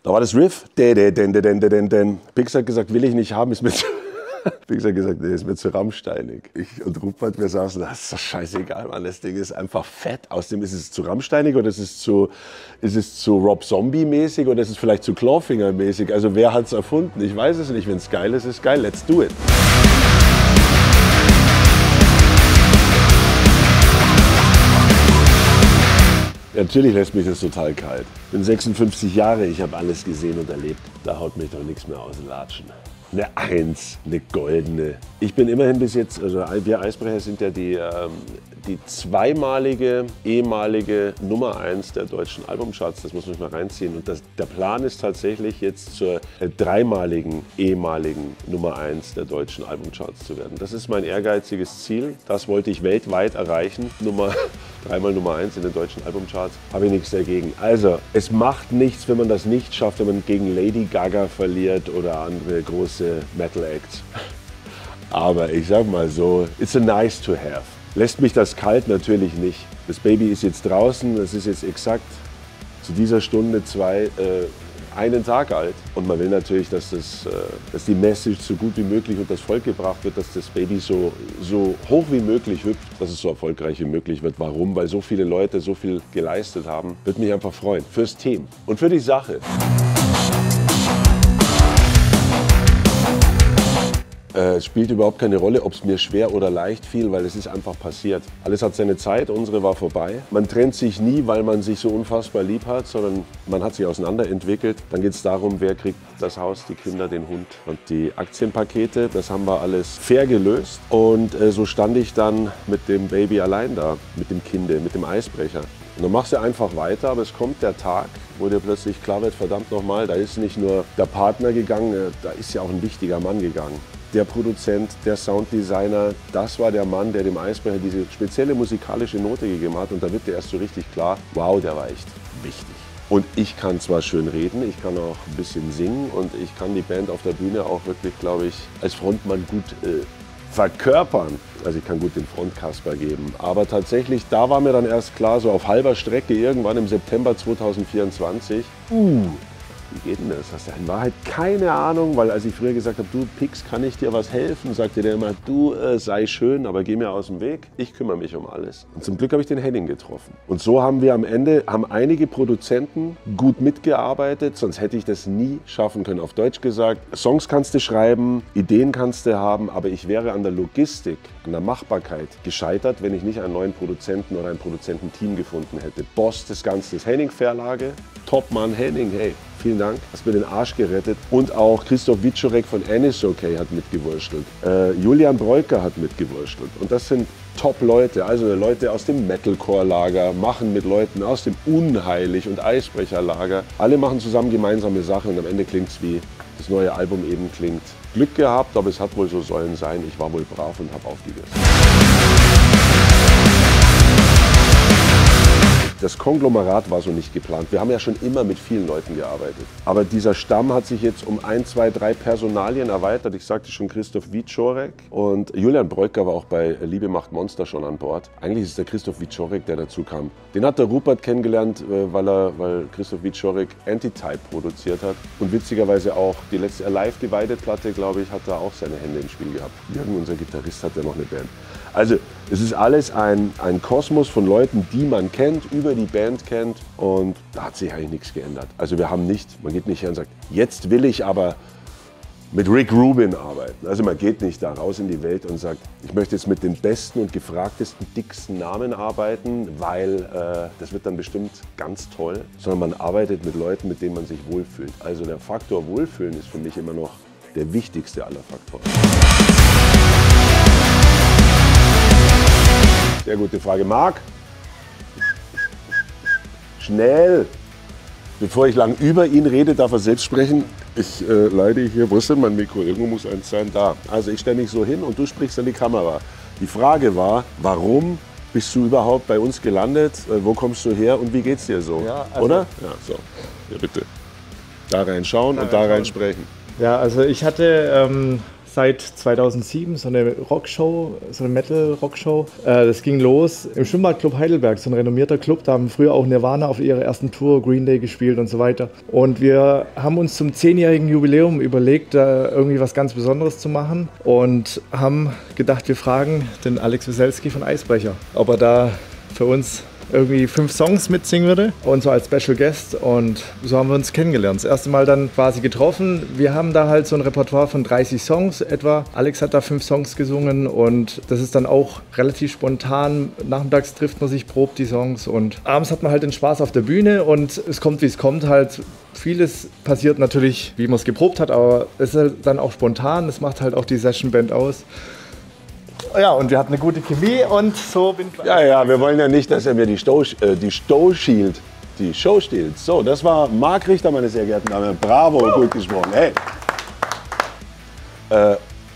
Da war das Riff. Pix hat gesagt, will ich nicht haben, ist mir zu... Pix hat gesagt, nee, ist mir zu rammsteinig. Ich und Rupert, wir saßen, das ist doch scheißegal, Mann, das Ding ist einfach fett. Außerdem ist es zu rammsteinig oder ist es zu Rob Zombie-mäßig oder ist es vielleicht zu Clawfinger-mäßig? Also wer hat es erfunden? Ich weiß es nicht. Wenn es geil ist, ist geil. Let's do it. Natürlich lässt mich das total kalt. Ich bin 56 Jahre, ich habe alles gesehen und erlebt. Da haut mich doch nichts mehr aus den Latschen. Eine Eins, eine goldene. Ich bin immerhin bis jetzt, also wir Eisbrecher sind ja die zweimalige ehemalige Nummer 1 der deutschen Albumcharts. Das muss man sich mal reinziehen. Und der Plan ist tatsächlich jetzt zur dreimaligen ehemaligen Nummer 1 der deutschen Albumcharts zu werden. Das ist mein ehrgeiziges Ziel. Das wollte ich weltweit erreichen. Dreimal Nummer 1 in den deutschen Albumcharts. Habe ich nichts dagegen. Also, es macht nichts, wenn man das nicht schafft, wenn man gegen Lady Gaga verliert oder andere große Metal-Acts. Aber ich sag mal so, it's a nice to have. Lässt mich das kalt? Natürlich nicht. Das Baby ist jetzt draußen, das ist jetzt exakt zu dieser Stunde einen Tag alt. Und man will natürlich, dass die Message so gut wie möglich unter das Volk gebracht wird, dass das Baby so hoch wie möglich hüpft, dass es so erfolgreich wie möglich wird. Warum? Weil so viele Leute so viel geleistet haben. Würde mich einfach freuen. Fürs Team und für die Sache. Es spielt überhaupt keine Rolle, ob es mir schwer oder leicht fiel, weil es ist einfach passiert. Alles hat seine Zeit, unsere war vorbei. Man trennt sich nie, weil man sich so unfassbar lieb hat, sondern man hat sich auseinanderentwickelt. Dann geht es darum, wer kriegt das Haus, die Kinder, den Hund und die Aktienpakete. Das haben wir alles fair gelöst. Und so stand ich dann mit dem Baby allein da, mit dem Kinde, mit dem Eisbrecher. Und dann machst du einfach weiter, aber es kommt der Tag, wo dir plötzlich klar wird, verdammt nochmal, da ist nicht nur der Partner gegangen, da ist ja auch ein wichtiger Mann gegangen. Der Produzent, der Sounddesigner, das war der Mann, der dem Eisbrecher diese spezielle musikalische Note gegeben hat. Und da wird dir erst so richtig klar, wow, der war echt wichtig. Und ich kann zwar schön reden, ich kann auch ein bisschen singen und ich kann die Band auf der Bühne auch wirklich, glaube ich, als Frontmann gut verkörpern. Also ich kann gut den Frontkasper geben. Aber tatsächlich, da war mir dann erst klar, so auf halber Strecke irgendwann im September 2024, wie geht denn das? Hast du in Wahrheit keine Ahnung, weil als ich früher gesagt habe, du Pix, kann ich dir was helfen? Sagte der immer, du sei schön, aber geh mir aus dem Weg. Ich kümmere mich um alles. Und zum Glück habe ich den Henning getroffen. Und so haben wir am Ende, einige Produzenten gut mitgearbeitet, sonst hätte ich das nie schaffen können. Auf Deutsch gesagt, Songs kannst du schreiben, Ideen kannst du haben, aber ich wäre an der Logistik, an der Machbarkeit gescheitert, wenn ich nicht einen neuen Produzenten oder ein Produzententeam gefunden hätte. Boss des Ganzen ist Henning Verlage, Topmann Henning, hey. Vielen Dank, hast mir den Arsch gerettet. Und auch Christoph Wiczorek von Anisokay hat mitgewurschtelt. Julian Breuker hat mitgewurschtelt. Und das sind Top-Leute, also Leute aus dem Metalcore-Lager, machen mit Leuten aus dem Unheilig- und Eisbrecher-Lager. Alle machen zusammen gemeinsame Sache und am Ende klingt es wie das neue Album eben klingt. Glück gehabt, aber es hat wohl so sollen sein. Ich war wohl brav und habe aufgegessen. Das Konglomerat war so nicht geplant. Wir haben ja schon immer mit vielen Leuten gearbeitet. Aber dieser Stamm hat sich jetzt um 1, 2, 3 Personalien erweitert. Ich sagte schon Christoph Wiczorek und Julian Breuker war auch bei Liebe macht Monster schon an Bord. Eigentlich ist es der Christoph Wiczorek, der dazu kam. Den hat der Rupert kennengelernt, weil Christoph Wiczorek Antitype produziert hat. Und witzigerweise auch die letzte Alive Divided Platte, glaube ich, hat da auch seine Hände im Spiel gehabt. Jürgen, unser Gitarrist, hat ja noch eine Band. Also es ist alles ein Kosmos von Leuten, die man kennt, über die Band kennt und da hat sich eigentlich nichts geändert. Also man geht nicht her und sagt, jetzt will ich aber mit Rick Rubin arbeiten. Also man geht nicht da raus in die Welt und sagt, ich möchte jetzt mit den besten und gefragtesten, dicksten Namen arbeiten, weil das wird dann bestimmt ganz toll. Sondern man arbeitet mit Leuten, mit denen man sich wohlfühlt. Also der Faktor Wohlfühlen ist für mich immer noch der wichtigste aller Faktoren. Sehr gute Frage. Marc? Schnell! Bevor ich lang über ihn rede, darf er selbst sprechen. Ich leide hier, wo ist denn mein Mikro? Irgendwo muss eins sein, da. Also ich stelle mich so hin und du sprichst an die Kamera. Die Frage war, warum bist du überhaupt bei uns gelandet? Wo kommst du her und wie geht's dir so? Ja, also oder? Ja, so. Ja, bitte. Da reinschauen und da rein sprechen. Ja, also ich hatte seit 2007, so eine Rockshow, so eine Metal-Rockshow. Das ging los im Schwimmbadclub Heidelberg, so ein renommierter Club. Da haben früher auch Nirvana auf ihrer ersten Tour, Green Day gespielt und so weiter. Und wir haben uns zum 10-jährigen Jubiläum überlegt, da irgendwie was ganz Besonderes zu machen und haben gedacht, wir fragen den Alex Weselski von Eisbrecher, ob er da für uns irgendwie 5 Songs mitsingen würde und so als Special Guest, und so haben wir uns kennengelernt. Das erste Mal dann quasi getroffen. Wir haben da halt so ein Repertoire von 30 Songs etwa. Alex hat da 5 Songs gesungen und das ist dann auch relativ spontan. Nachmittags trifft man sich, probt die Songs und abends hat man halt den Spaß auf der Bühne und es kommt, wie es kommt halt. Vieles passiert natürlich, wie man es geprobt hat, aber es ist halt dann auch spontan. Das macht halt auch die Session-Band aus. Ja, und wir hatten eine gute Chemie und so bin ich. Ja, wir wollen ja nicht, dass er mir die Show stiehlt. So, das war Marc Richter, meine sehr geehrten Damen. Bravo, gut gesprochen. Hey.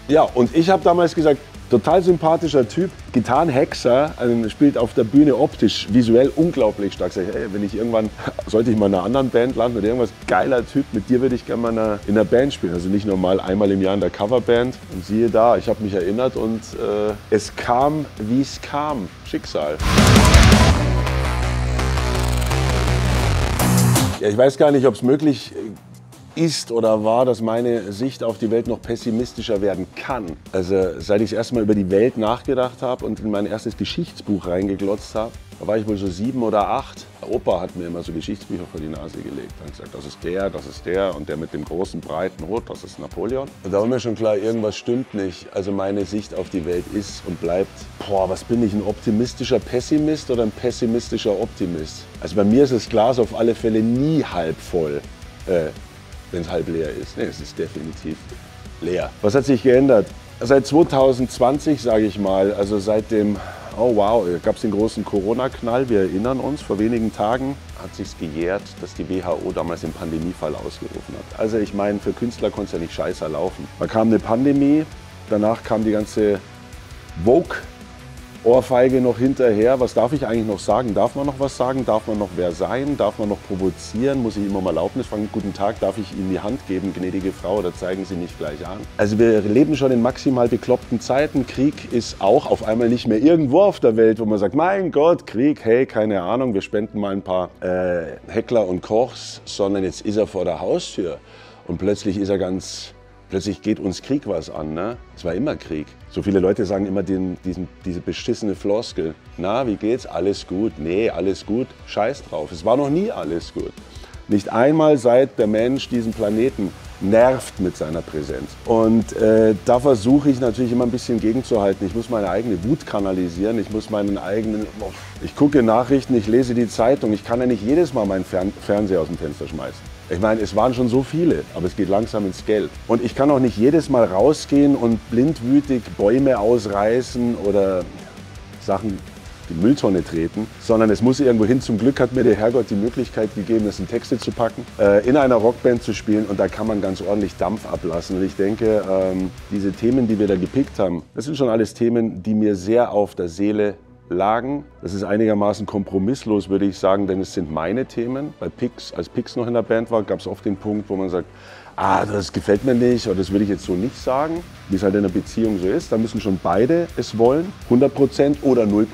Ja, und ich habe damals gesagt, total sympathischer Typ, Gitarrenhexer, also spielt auf der Bühne optisch, visuell unglaublich stark. Sag ich, hey, wenn ich irgendwann, sollte ich mal in einer anderen Band landen oder irgendwas, geiler Typ, mit dir würde ich gerne mal in einer Band spielen. Also nicht nur mal einmal im Jahr in der Coverband. Und siehe da, ich habe mich erinnert und es kam, wie es kam. Schicksal. Ja, ich weiß gar nicht, ob es möglich ist oder war, dass meine Sicht auf die Welt noch pessimistischer werden kann. Also seit ich das erste Mal über die Welt nachgedacht habe und in mein erstes Geschichtsbuch reingeglotzt habe, da war ich wohl so 7 oder 8. Opa hat mir immer so Geschichtsbücher vor die Nase gelegt. Er hat gesagt, das ist der und der mit dem großen, breiten Hut, das ist Napoleon. Und da war mir schon klar, irgendwas stimmt nicht. Also meine Sicht auf die Welt ist und bleibt, was bin ich, ein optimistischer Pessimist oder ein pessimistischer Optimist? Also bei mir ist das Glas auf alle Fälle nie halb voll. Wenn es halb leer ist. Nee, es ist definitiv leer. Was hat sich geändert? Seit 2020, sage ich mal, also seit dem, gab es den großen Corona-Knall, wir erinnern uns, vor wenigen Tagen hat sich's gejährt, dass die WHO damals den Pandemiefall ausgerufen hat. Also ich meine, für Künstler konnte es ja nicht scheiße laufen. Da kam eine Pandemie, danach kam die ganze Ohrfeige noch hinterher. Was darf ich eigentlich noch sagen? Darf man noch was sagen? Darf man noch wer sein? Darf man noch provozieren? Muss ich ihm um Erlaubnis fragen? Guten Tag, darf ich Ihnen die Hand geben, gnädige Frau, oder zeigen Sie mich gleich an? Also wir leben schon in maximal bekloppten Zeiten. Krieg ist auch auf einmal nicht mehr irgendwo auf der Welt, wo man sagt, mein Gott, Krieg, hey, keine Ahnung, wir spenden mal ein paar Heckler und Kochs, sondern jetzt ist er vor der Haustür und plötzlich geht uns Krieg was an. Ne? Es war immer Krieg. So viele Leute sagen immer diese beschissene Floskel. Na, wie geht's? Alles gut? Nee, alles gut. Scheiß drauf. Es war noch nie alles gut. Nicht einmal seit der Mensch diesen Planeten nervt mit seiner Präsenz. Und da versuche ich natürlich immer ein bisschen gegenzuhalten. Ich muss meine eigene Wut kanalisieren. Ich muss ich gucke Nachrichten, ich lese die Zeitung. Ich kann ja nicht jedes Mal meinen Fernseher aus dem Fenster schmeißen. Ich meine, es waren schon so viele, aber es geht langsam ins Geld. Und ich kann auch nicht jedes Mal rausgehen und blindwütig Bäume ausreißen oder Sachen die Mülltonne treten, sondern es muss irgendwo hin. Zum Glück hat mir der Herrgott die Möglichkeit gegeben, das in Texte zu packen, in einer Rockband zu spielen, und da kann man ganz ordentlich Dampf ablassen. Und ich denke, diese Themen, die wir da gepickt haben, das sind schon alles Themen, die mir sehr auf der Seele lagen. Das ist einigermaßen kompromisslos, würde ich sagen, denn es sind meine Themen. Als Pix noch in der Band war, gab es oft den Punkt, wo man sagt, das gefällt mir nicht oder das würde ich jetzt so nicht sagen, wie es halt in einer Beziehung so ist. Da müssen schon beide es wollen, 100% oder 0%.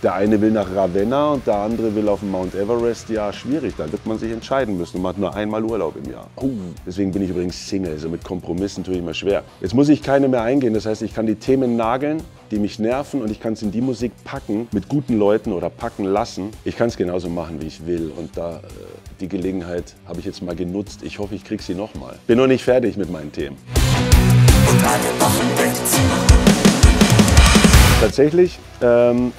Der eine will nach Ravenna und der andere will auf den Mount Everest. Ja, schwierig, da wird man sich entscheiden müssen und man hat nur einmal Urlaub im Jahr. Deswegen bin ich übrigens Single, also mit Kompromissen tue ich mir schwer. Jetzt muss ich keine mehr eingehen, das heißt, ich kann die Themen nageln, die mich nerven, und ich kann es in die Musik packen mit guten Leuten oder packen lassen. Ich kann es genauso machen, wie ich will, und die Gelegenheit habe ich jetzt mal genutzt. Ich hoffe, ich kriege sie noch mal. Bin noch nicht fertig mit meinen Themen. Und alle machen mit. Tatsächlich,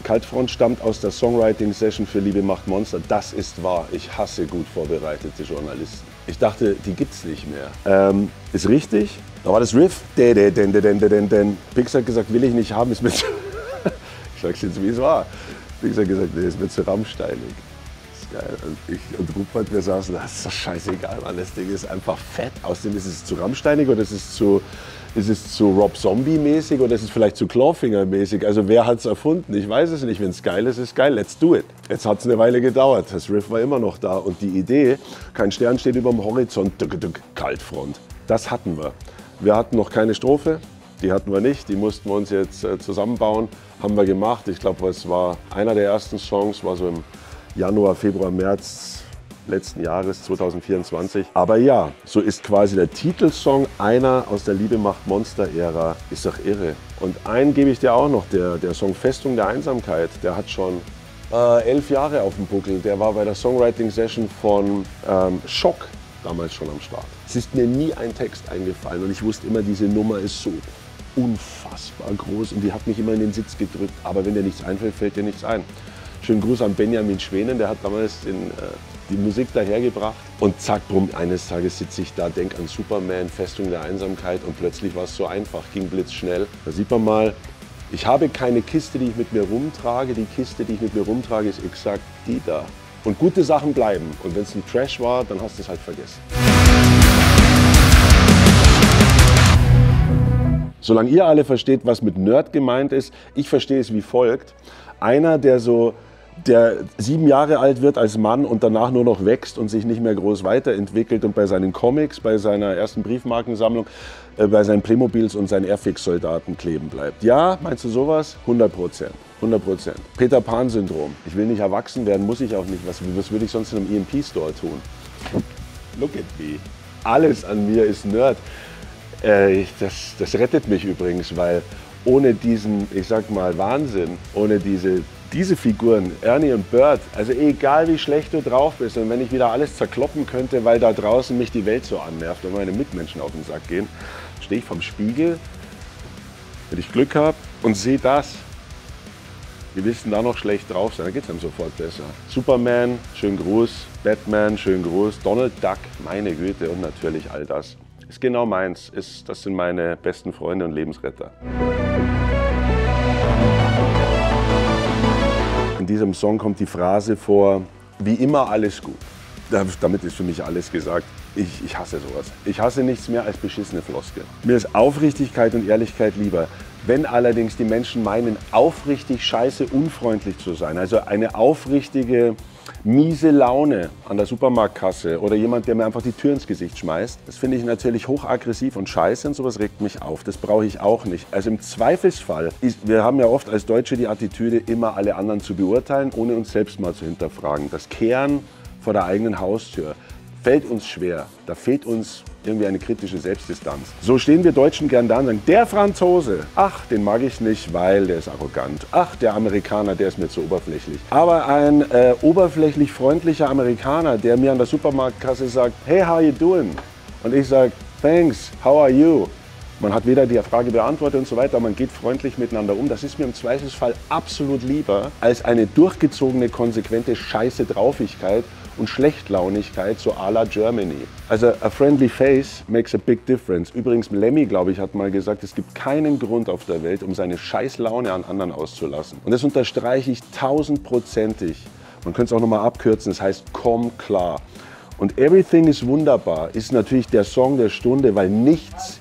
Kaltfront stammt aus der Songwriting-Session für Liebe macht Monster. Das ist wahr. Ich hasse gut vorbereitete Journalisten. Ich dachte, die gibt's nicht mehr. Ist richtig. Da war das Riff. Pix hat gesagt, will ich nicht haben, ist mir zu... Ich sag's jetzt, wie es war. Pix hat gesagt, nee, ist mir zu rammsteinig. Das ist geil. Und ich und Rupert, wir saßen, das ist doch scheißegal, Mann. Das Ding ist einfach fett. Außerdem ist es zu rammsteinig oder ist es zu Rob Zombie-mäßig oder ist es vielleicht zu Clawfinger-mäßig? Also wer hat es erfunden? Ich weiß es nicht. Wenn es geil ist geil. Let's do it. Jetzt hat es eine Weile gedauert. Das Riff war immer noch da. Und die Idee, kein Stern steht über dem Horizont, Kaltfront, das hatten wir. Wir hatten noch keine Strophe, Die hatten wir nicht, die mussten wir uns jetzt zusammenbauen. Haben wir gemacht. Ich glaube, es war einer der ersten Songs, war so im Januar, Februar, März letzten Jahres, 2024. Aber ja, so ist quasi der Titelsong einer aus der Liebe macht Monster-Ära. Ist doch irre. Und einen gebe ich dir auch noch, der Song Festung der Einsamkeit, der hat schon 11 Jahre auf dem Buckel. Der war bei der Songwriting-Session von Schock damals schon am Start. Es ist mir nie ein Text eingefallen und ich wusste immer, diese Nummer ist so unfassbar groß und die hat mich immer in den Sitz gedrückt. Aber wenn dir nichts einfällt, fällt dir nichts ein. Schönen Gruß an Benjamin Schwenen, der hat damals die Musik dahergebracht. Und zack, bumm, eines Tages sitze ich da, denke an Superman, Festung der Einsamkeit und plötzlich war es so einfach, ging blitzschnell. Da sieht man mal, ich habe keine Kiste, die ich mit mir rumtrage. Die Kiste, die ich mit mir rumtrage, ist exakt die da. Und gute Sachen bleiben. Und wenn es ein Trash war, dann hast du es halt vergessen. Solange ihr alle versteht, was mit Nerd gemeint ist, ich verstehe es wie folgt. Einer, der 7 Jahre alt wird als Mann und danach nur noch wächst und sich nicht mehr groß weiterentwickelt und bei seinen Comics, bei seiner ersten Briefmarkensammlung, bei seinen Playmobils und seinen Airfix-Soldaten kleben bleibt. Ja, meinst du sowas? 100%. 100%. Peter Pan-Syndrom. Ich will nicht erwachsen werden, muss ich auch nicht. Was würde ich sonst in einem EMP-Store tun? Look at me. Alles an mir ist Nerd. Das rettet mich übrigens, weil ohne diesen, ich sag mal, Wahnsinn, ohne diese Figuren, Ernie und Bert, also egal wie schlecht du drauf bist und wenn ich wieder alles zerkloppen könnte, weil da draußen mich die Welt so annervt und meine Mitmenschen auf den Sack gehen, stehe ich vorm Spiegel, wenn ich Glück habe und sehe das. Wir wissen da noch schlecht drauf sein, dann geht es einem sofort besser. Superman, schönen Gruß, Batman, schönen Gruß, Donald Duck, meine Güte und natürlich all das. Ist genau meins, das sind meine besten Freunde und Lebensretter. In diesem Song kommt die Phrase vor, wie immer alles gut. Damit ist für mich alles gesagt. Ich hasse sowas. Ich hasse nichts mehr als beschissene Floskeln. Mir ist Aufrichtigkeit und Ehrlichkeit lieber. Wenn allerdings die Menschen meinen, aufrichtig scheiße unfreundlich zu sein, also eine aufrichtige miese Laune an der Supermarktkasse oder jemand, der mir einfach die Tür ins Gesicht schmeißt, das finde ich natürlich hochaggressiv und scheiße und sowas regt mich auf. Das brauche ich auch nicht. Also im Zweifelsfall, wir haben ja oft als Deutsche die Attitüde, immer alle anderen zu beurteilen, ohne uns selbst mal zu hinterfragen. Das Kehren vor der eigenen Haustür fällt uns schwer. Da fehlt uns irgendwie eine kritische Selbstdistanz. So stehen wir Deutschen gern da und sagen, der Franzose, ach, den mag ich nicht, weil der ist arrogant. Ach, der Amerikaner, der ist mir zu oberflächlich. Aber ein oberflächlich freundlicher Amerikaner, der mir an der Supermarktkasse sagt, hey, how you doing? Und ich sage, thanks, how are you? Man hat weder die Frage beantwortet und so weiter, man geht freundlich miteinander um. Das ist mir im Zweifelsfall absolut lieber als eine durchgezogene, konsequente Scheiße-Draufigkeit und Schlechtlaunigkeit, so à la Germany. Also a friendly face makes a big difference. Übrigens, Lemmy, glaube ich, hat mal gesagt, es gibt keinen Grund auf der Welt, um seine Scheißlaune an anderen auszulassen. Und das unterstreiche ich 1000%ig. Man könnte es auch nochmal abkürzen, es heißt komm klar. Und Everything is Wunderbar ist natürlich der Song der Stunde, weil nichts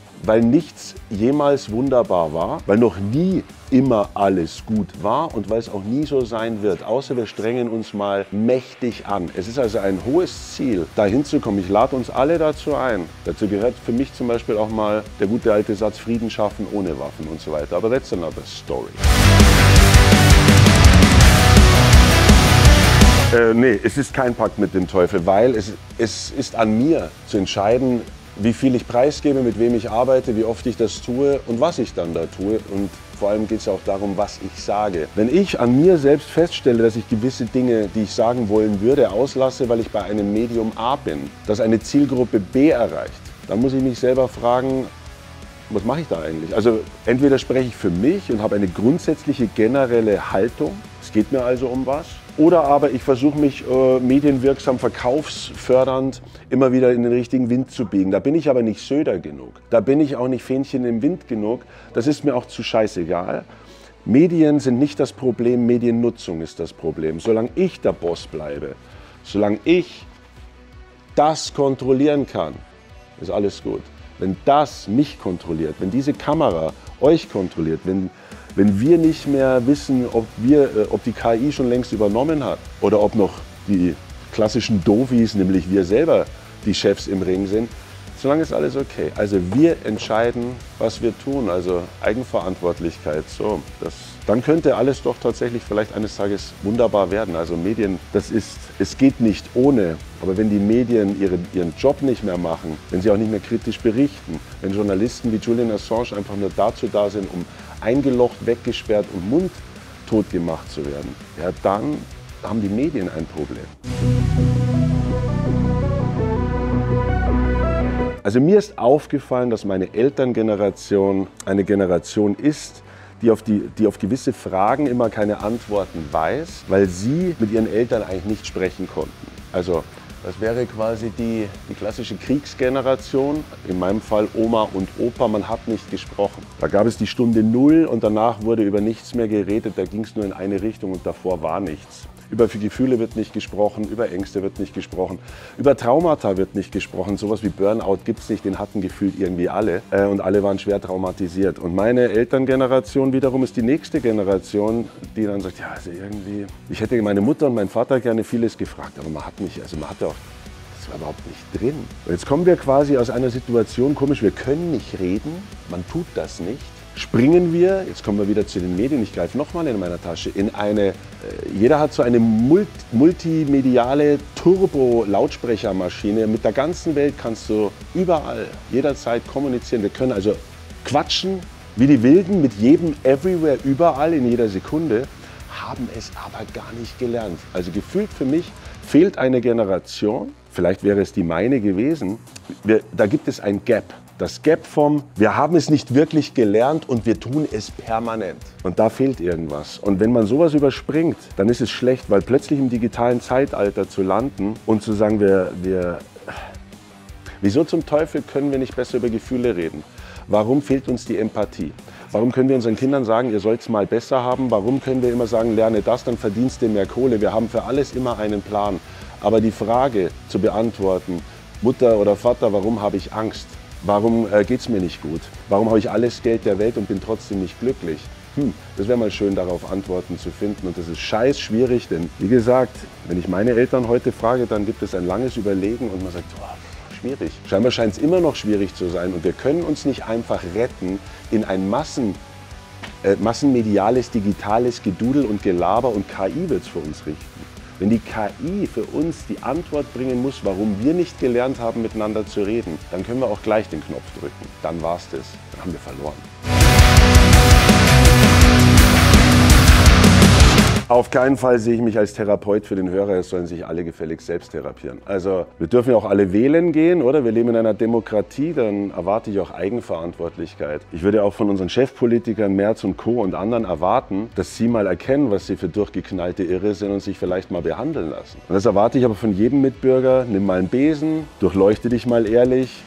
jemals wunderbar war, weil noch nie immer alles gut war und weil es auch nie so sein wird, außer wir strengen uns mal mächtig an. Es ist also ein hohes Ziel, dahin zu kommen. Ich lade uns alle dazu ein. Dazu gehört für mich zum Beispiel auch mal der gute alte Satz, Frieden schaffen ohne Waffen und so weiter. Aber that's another story. Nee, es ist kein Pakt mit dem Teufel, weil es ist an mir zu entscheiden, wie viel ich preisgebe, mit wem ich arbeite, wie oft ich das tue und was ich dann da tue. Und vor allem geht es auch darum, was ich sage. Wenn ich an mir selbst feststelle, dass ich gewisse Dinge, die ich sagen wollen würde, auslasse, weil ich bei einem Medium A bin, das eine Zielgruppe B erreicht, dann muss ich mich selber fragen, was mache ich da eigentlich? Also entweder spreche ich für mich und habe eine grundsätzliche generelle Haltung, es geht mir also um was, oder aber ich versuche mich medienwirksam, verkaufsfördernd immer wieder in den richtigen Wind zu biegen. Da bin ich aber nicht Söder genug. Da bin ich auch nicht Fähnchen im Wind genug. Das ist mir auch zu scheißegal. Medien sind nicht das Problem, Mediennutzung ist das Problem. Solange ich der Boss bleibe, solange ich das kontrollieren kann, ist alles gut. Wenn das mich kontrolliert, wenn diese Kamera euch kontrolliert, wenn wir nicht mehr wissen, ob die KI schon längst übernommen hat oder ob noch die klassischen Doofies, nämlich wir selber, die Chefs im Ring sind, solange ist alles okay. Also wir entscheiden, was wir tun, also Eigenverantwortlichkeit. So, dann könnte alles doch tatsächlich vielleicht eines Tages wunderbar werden. Also Medien, es geht nicht ohne. Aber wenn die Medien ihren Job nicht mehr machen, wenn sie auch nicht mehr kritisch berichten, wenn Journalisten wie Julian Assange einfach nur dazu da sind, um eingelocht, weggesperrt und mundtot gemacht zu werden, ja, dann haben die Medien ein Problem. Also mir ist aufgefallen, dass meine Elterngeneration eine Generation ist, die auf gewisse Fragen immer keine Antworten weiß, weil sie mit ihren Eltern eigentlich nicht sprechen konnten. Also das wäre quasi die klassische Kriegsgeneration, in meinem Fall Oma und Opa, man hat nicht gesprochen. Da gab es die Stunde Null und danach wurde über nichts mehr geredet, da ging es nur in eine Richtung und davor war nichts. Über Gefühle wird nicht gesprochen, über Ängste wird nicht gesprochen, über Traumata wird nicht gesprochen. Sowas wie Burnout gibt es nicht, den hatten gefühlt irgendwie alle. Und alle waren schwer traumatisiert. Und meine Elterngeneration wiederum ist die nächste Generation, die dann sagt, ja, also irgendwie, ich hätte meine Mutter und meinen Vater gerne vieles gefragt, aber man hatte auch, das war überhaupt nicht drin. Und jetzt kommen wir quasi aus einer Situation, komisch, wir können nicht reden, man tut das nicht. Springen wir, jetzt kommen wir wieder zu den Medien, ich greife nochmal in meiner Tasche, jeder hat so eine multimediale Turbo-Lautsprechermaschine. Mit der ganzen Welt kannst du überall, jederzeit kommunizieren. Wir können also quatschen wie die Wilden mit jedem, everywhere, überall, in jeder Sekunde, haben es aber gar nicht gelernt. Also gefühlt für mich fehlt eine Generation, vielleicht wäre es die meine gewesen, da gibt es ein Gap. Das Gap vom, wir haben es nicht wirklich gelernt und wir tun es permanent. Und da fehlt irgendwas. Und wenn man sowas überspringt, dann ist es schlecht, weil plötzlich im digitalen Zeitalter zu landen und zu sagen, wieso zum Teufel können wir nicht besser über Gefühle reden? Warum fehlt uns die Empathie? Warum können wir unseren Kindern sagen, ihr sollt es mal besser haben? Warum können wir immer sagen, lerne das, dann verdienst du mehr Kohle? Wir haben für alles immer einen Plan. Aber die Frage zu beantworten, Mutter oder Vater, warum habe ich Angst? Warum geht es mir nicht gut? Warum habe ich alles Geld der Welt und bin trotzdem nicht glücklich? Das wäre mal schön, darauf Antworten zu finden. Und das ist scheiß schwierig, denn wie gesagt, wenn ich meine Eltern heute frage, dann gibt es ein langes Überlegen und man sagt, oh, schwierig. Scheinbar scheint es immer noch schwierig zu sein und wir können uns nicht einfach retten in ein massenmediales, digitales Gedudel und Gelaber und KI wird es für uns richten. Wenn die KI für uns die Antwort bringen muss, warum wir nicht gelernt haben, miteinander zu reden, dann können wir auch gleich den Knopf drücken. Dann war's das. Dann haben wir verloren. Auf keinen Fall sehe ich mich als Therapeut für den Hörer, es sollen sich alle gefälligst selbst therapieren. Also wir dürfen ja auch alle wählen gehen, oder? Wir leben in einer Demokratie, dann erwarte ich auch Eigenverantwortlichkeit. Ich würde auch von unseren Chefpolitikern Merz und Co. und anderen erwarten, dass sie mal erkennen, was sie für durchgeknallte Irre sind und sich vielleicht mal behandeln lassen. Und das erwarte ich aber von jedem Mitbürger. Nimm mal einen Besen, durchleuchte dich mal ehrlich.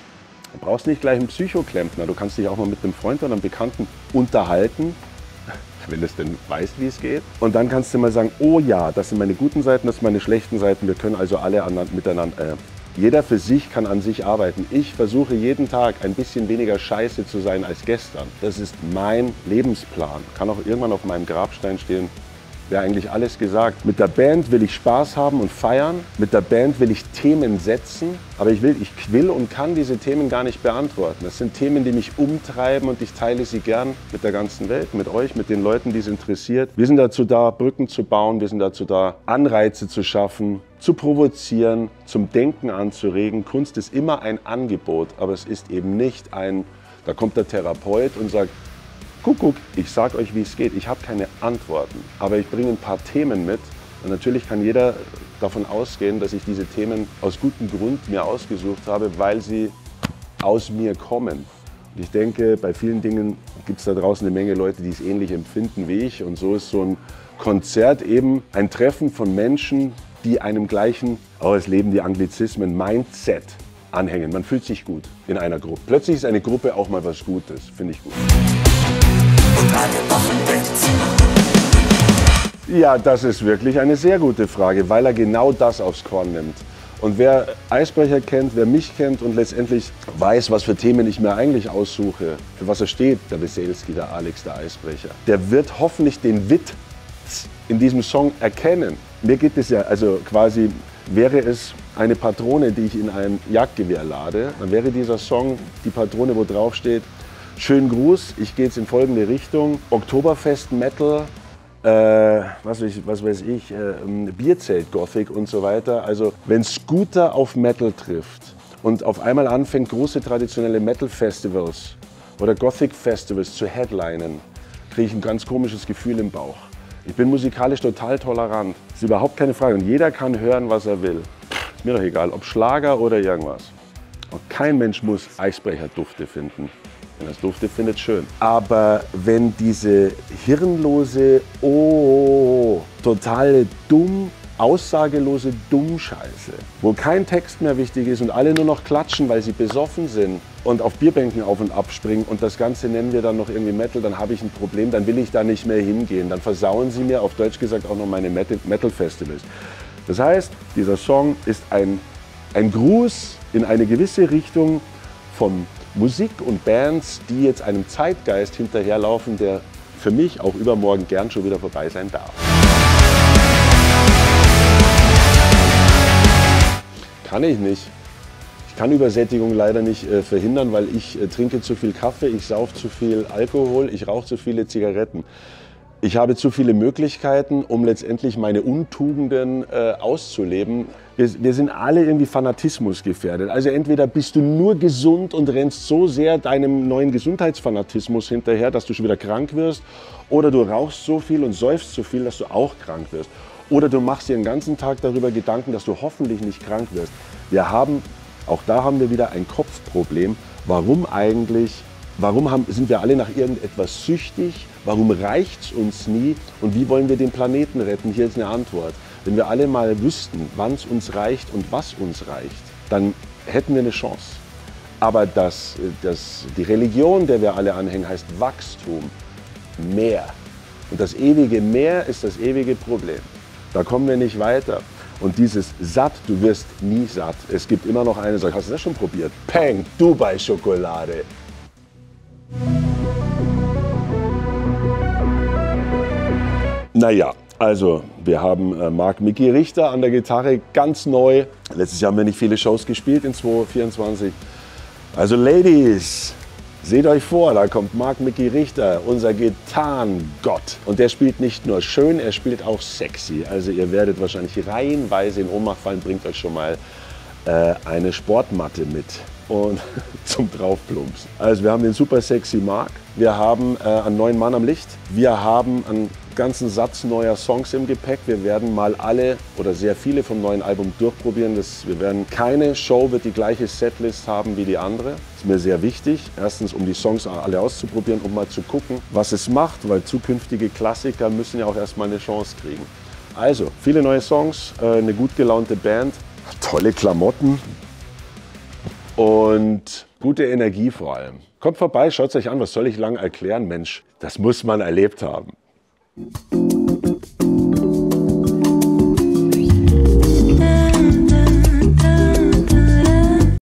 Du brauchst nicht gleich einen Psychoklempner, du kannst dich auch mal mit einem Freund oder einem Bekannten unterhalten, wenn du es denn weißt, wie es geht. Und dann kannst du mal sagen, oh ja, das sind meine guten Seiten, das sind meine schlechten Seiten. Wir können also alle miteinander, jeder für sich kann an sich arbeiten. Ich versuche jeden Tag ein bisschen weniger scheiße zu sein als gestern. Das ist mein Lebensplan. Kann auch irgendwann auf meinem Grabstein stehen. Wäre eigentlich alles gesagt. Mit der Band will ich Spaß haben und feiern. Mit der Band will ich Themen setzen. Aber ich will und kann diese Themen gar nicht beantworten. Das sind Themen, die mich umtreiben und ich teile sie gern mit der ganzen Welt, mit euch, mit den Leuten, die es interessiert. Wir sind dazu da, Brücken zu bauen. Wir sind dazu da, Anreize zu schaffen, zu provozieren, zum Denken anzuregen. Kunst ist immer ein Angebot, aber es ist eben nicht da kommt der Therapeut und sagt, Kuckuck, ich sage euch, wie es geht. Ich habe keine Antworten, aber ich bringe ein paar Themen mit. Und natürlich kann jeder davon ausgehen, dass ich diese Themen aus gutem Grund mir ausgesucht habe, weil sie aus mir kommen. Und ich denke, bei vielen Dingen gibt es da draußen eine Menge Leute, die es ähnlich empfinden wie ich. Und so ist so ein Konzert eben ein Treffen von Menschen, die einem gleichen, es leben die Anglizismen, Mindset anhängen. Man fühlt sich gut in einer Gruppe. Plötzlich ist eine Gruppe auch mal was Gutes, finde ich gut. Ja, das ist wirklich eine sehr gute Frage, weil er genau das aufs Korn nimmt. Und wer Eisbrecher kennt, wer mich kennt und letztendlich weiß, was für Themen ich mir eigentlich aussuche, für was er steht, der Weselski, der Alex, der Eisbrecher, der wird hoffentlich den Witz in diesem Song erkennen. Mir geht es ja, also quasi, Wäre es eine Patrone, die ich in ein Jagdgewehr lade, dann wäre dieser Song die Patrone, wo drauf steht: Schönen Gruß, ich gehe jetzt in folgende Richtung, Oktoberfest Metal, was weiß ich, Bierzelt Gothic und so weiter. Also wenn Scooter auf Metal trifft und auf einmal anfängt, große traditionelle Metal Festivals oder Gothic Festivals zu headlinen, kriege ich ein ganz komisches Gefühl im Bauch. Ich bin musikalisch total tolerant, das ist überhaupt keine Frage. Und jeder kann hören, was er will. Ist mir doch egal, ob Schlager oder irgendwas. Und kein Mensch muss Eisbrecher-Dufte finden. Wenn das Dufte findet, schön. Aber wenn diese hirnlose, totale aussagelose Dummscheiße, wo kein Text mehr wichtig ist und alle nur noch klatschen, weil sie besoffen sind und auf Bierbänken auf und ab springen und das Ganze nennen wir dann noch irgendwie Metal, dann habe ich ein Problem, dann will ich da nicht mehr hingehen. Dann versauen sie mir, auf Deutsch gesagt, auch noch meine Metal-Festivals. Das heißt, dieser Song ist ein Gruß in eine gewisse Richtung von Musik und Bands, die jetzt einem Zeitgeist hinterherlaufen, der für mich auch übermorgen gern schon wieder vorbei sein darf. Kann ich nicht. Ich kann Übersättigung leider nicht verhindern, weil ich trinke zu viel Kaffee, ich sauf zu viel Alkohol, ich rauche zu viele Zigaretten. Ich habe zu viele Möglichkeiten, um letztendlich meine Untugenden auszuleben. Wir sind alle irgendwie Fanatismus gefährdet. Also entweder bist du nur gesund und rennst so sehr deinem neuen Gesundheitsfanatismus hinterher, dass du schon wieder krank wirst, oder du rauchst so viel und säufst so viel, dass du auch krank wirst. Oder du machst dir den ganzen Tag darüber Gedanken, dass du hoffentlich nicht krank wirst. Auch da haben wir wieder ein Kopfproblem. Sind wir alle nach irgendetwas süchtig? Warum reicht es uns nie? Und wie wollen wir den Planeten retten? Hier ist eine Antwort. Wenn wir alle mal wüssten, wann es uns reicht und was uns reicht, dann hätten wir eine Chance. Aber die Religion, der wir alle anhängen, heißt Wachstum, mehr. Und das ewige Mehr ist das ewige Problem. Da kommen wir nicht weiter. Und dieses satt, du wirst nie satt. Es gibt immer noch eine Sache, hast du das schon probiert? Peng, Dubai-Schokolade. Naja, also wir haben Marc Micky Richter an der Gitarre, ganz neu. Letztes Jahr haben wir nicht viele Shows gespielt in 2024. Also Ladies, seht euch vor, da kommt Marc Micky Richter, unser Gitarrengott. Und der spielt nicht nur schön, er spielt auch sexy. Also ihr werdet wahrscheinlich reihenweise in Ohnmacht fallen, bringt euch schon mal eine Sportmatte mit und zum draufplumpsen. Also wir haben den super sexy Marc, wir haben einen neuen Mann am Licht, wir haben einen ganzen Satz neuer Songs im Gepäck. Wir werden mal alle oder sehr viele vom neuen Album durchprobieren. Keine Show wird die gleiche Setlist haben wie die andere. Das ist mir sehr wichtig. Erstens, um die Songs alle auszuprobieren, um mal zu gucken, was es macht, weil zukünftige Klassiker müssen ja auch erstmal eine Chance kriegen. Also, viele neue Songs, eine gut gelaunte Band, tolle Klamotten und gute Energie vor allem. Kommt vorbei, schaut es euch an, was soll ich lang erklären, Mensch, das muss man erlebt haben.